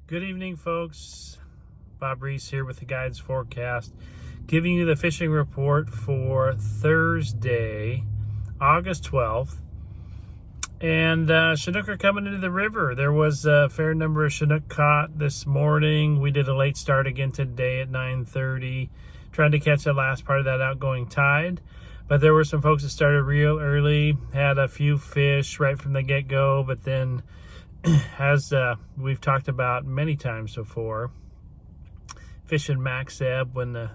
Good evening, folks. Bob Reese here with the Guides Forecast, giving you the fishing report for Thursday, August 12th. And Chinook are coming into the river. There was a fair number of Chinook caught this morning. We did a late start again today at 9:30, trying to catch the last part of that outgoing tide. But there were some folks that started real early, had a few fish right from the get-go, but then as we've talked about many times before, fishing max ebb when the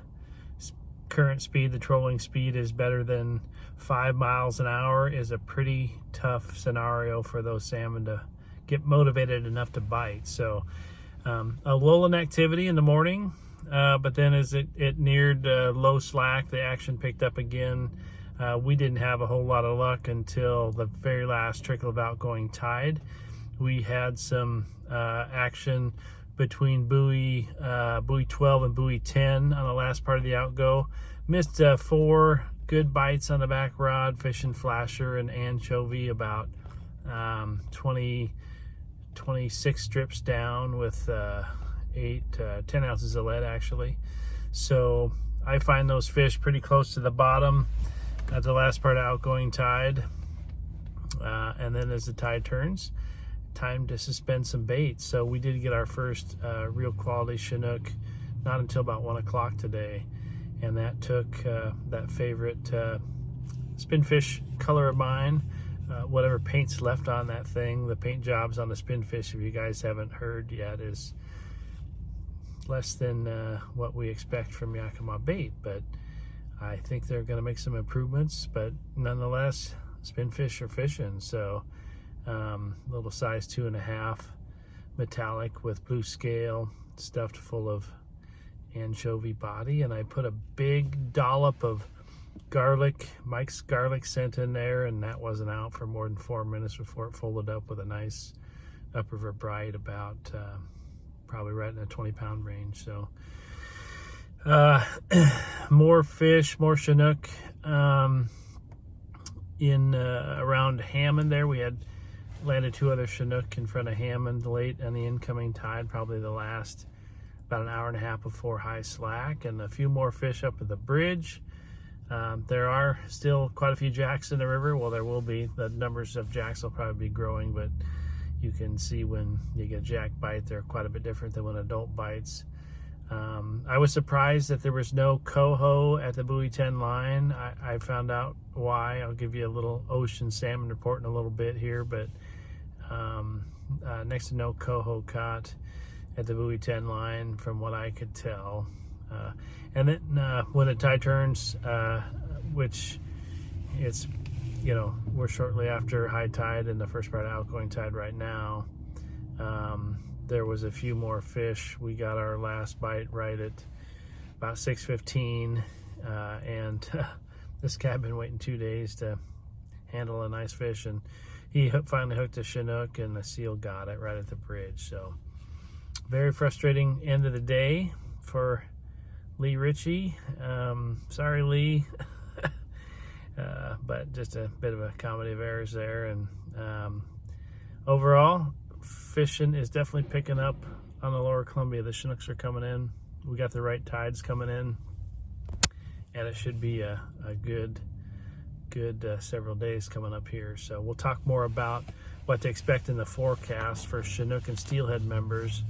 current speed, the trolling speed, is better than 5 miles an hour is a pretty tough scenario for those salmon to get motivated enough to bite. So a lull in activity in the morning, but then as it neared low slack, the action picked up again. We didn't have a whole lot of luck until the very last trickle of outgoing tide. We had some action between buoy 12 and buoy 10 on the last part of the outgo. Missed 4 good bites on the back rod, fishing flasher and anchovy, about 26 strips down with 10 ounces of lead actually. So I find those fish pretty close to the bottom at the last part of outgoing tide. And then as the tide turns, time to suspend some bait. So we did get our first real quality Chinook not until about 1 o'clock today, and that took that favorite spinfish color of mine, whatever paint's left on that thing. The paint jobs on the spinfish, if you guys haven't heard yet, is less than what we expect from Yakima bait, but I think they're going to make some improvements. But nonetheless, spinfish are fishing. So little size 2.5 metallic with blue scale, stuffed full of anchovy body, and I put a big dollop of garlic, Mike's garlic scent in there, and that wasn't out for more than 4 minutes before it folded up with a nice upriver bright, about probably right in the 20-pound range. So more fish, more Chinook in around Hammond there. We had landed 2 other Chinook in front of Hammond late on the incoming tide, probably the last about an hour and a half before high slack, and a few more fish up at the bridge. There are still quite a few jacks in the river. Well, there will be. The numbers of jacks will probably be growing, but you can see when you get a jack bite, they're quite a bit different than when adult bites. I was surprised that there was no coho at the buoy 10 line. I found out why. I'll give you a little ocean salmon report in a little bit here, but next to no coho caught at the buoy 10 line from what I could tell. And then when the tide turns, which it's, we're shortly after high tide and the first part of outgoing tide right now, there was a few more fish. We got our last bite right at about 6:15, and this guy had been waiting 2 days to handle a nice fish, and he finally hooked a Chinook, and the seal got it right at the bridge. So very frustrating end of the day for Lee Ritchie. Sorry, Lee. But just a bit of a comedy of errors there. And overall, fishing is definitely picking up on the lower Columbia. The Chinooks are coming in. We got the right tides coming in, and it should be a good several days coming up here. So we'll talk more about what to expect in the forecast for Chinook and steelhead members.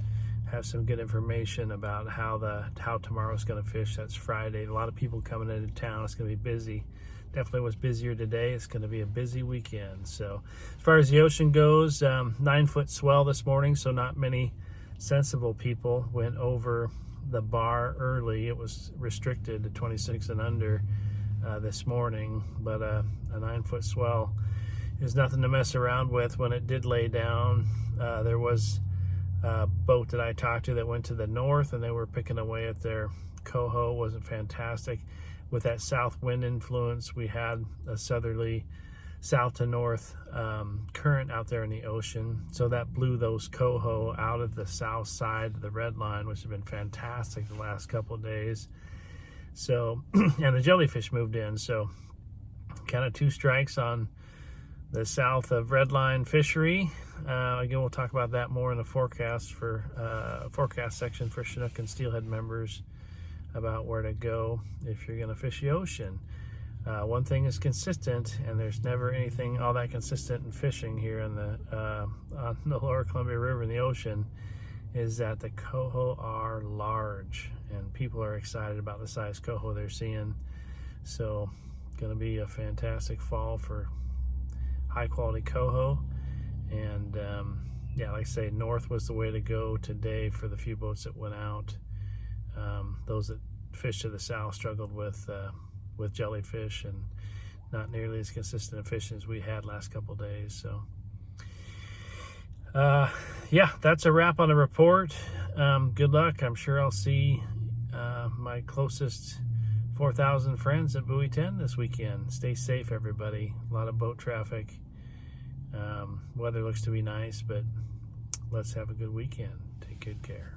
Have some good information about how tomorrow's going to fish. That's Friday. A lot of people coming into town. It's going to be busy. Definitely was busier today. It's going to be a busy weekend. So as far as the ocean goes, 9-foot swell this morning, so not many sensible people went over the bar early. It was restricted to 26 and under this morning, but a 9-foot swell is nothing to mess around with. When it did lay down, there was a boat that I talked to that went to the north, and they were picking away at their coho. Wasn't fantastic. With that south wind influence, we had a southerly south to north current out there in the ocean, so that blew those coho out of the south side of the red line, which has been fantastic the last couple of days. So and the jellyfish moved in, so kind of 2 strikes on the south of Redline Fishery. Again, we'll talk about that more in the forecast section for Chinook and Steelhead members about where to go if you're going to fish the ocean. One thing is consistent, and there's never anything all that consistent in fishing here in on the Lower Columbia River in the ocean, is that the coho are large, and people are excited about the size coho they're seeing. So going to be a fantastic fall for high quality coho. And yeah, like I say, north was the way to go today for the few boats that went out. Those that fished to the south struggled with jellyfish and not nearly as consistent a fishing as we had last couple days. So yeah, that's a wrap on the report. Good luck. I'm sure I'll see my closest 4,000 friends at Buoy 10 this weekend. Stay safe, everybody. A lot of boat traffic. Weather looks to be nice, but let's have a good weekend. Take good care.